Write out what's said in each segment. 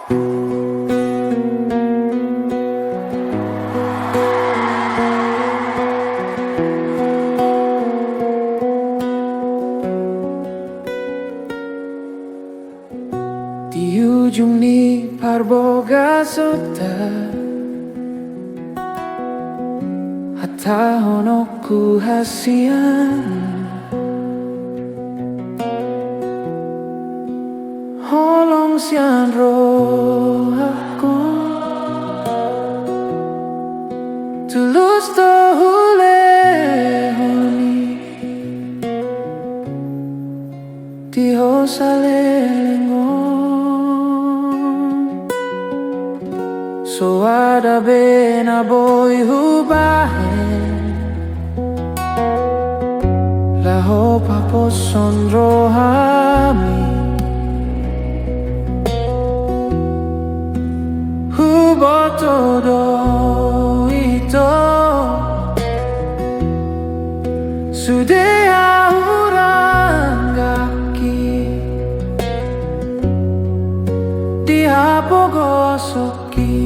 Di ujung ni parboga sota Hatta honoku hasian Holong sian roh aku Tulus tohule honi Diho salengon So ada bena boy hubahen Laho papo sondro hami Hubo todo ito Sude ahurang gaki Dihapogosoki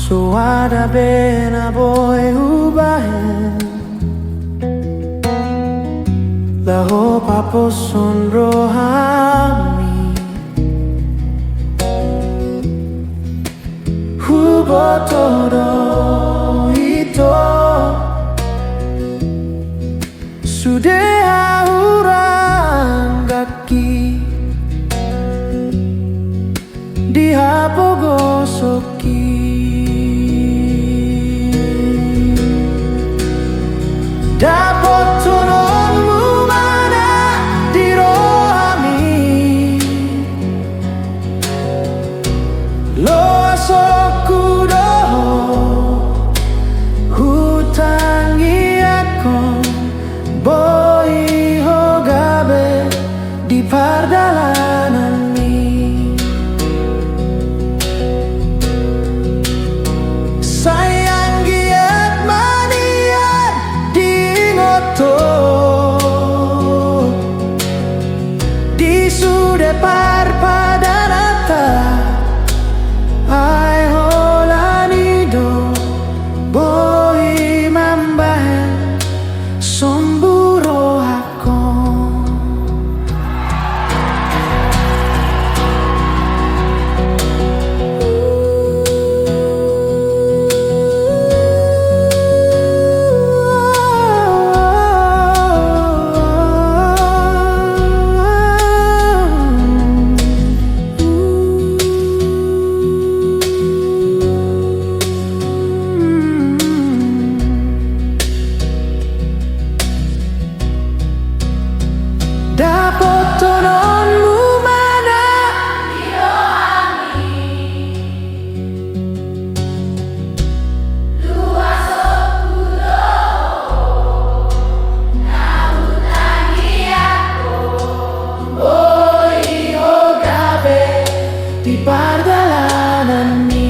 So ada bena boy hubahen Laho papo sondro hami Hubo todo ito Sude ahurang gaki Dihapogosoki Dapat tulungmu mana di rohami Lo asoku doho Hutangi aku Boi hogabe di pardalanan mi Sayang giat manian Di sude parpadanata Ai holanido Boi mambahen Somburo ako Dapat tolongmu mana di rohami Luas aku doho Nahutangi aku Boi hogabe di pardalanan mi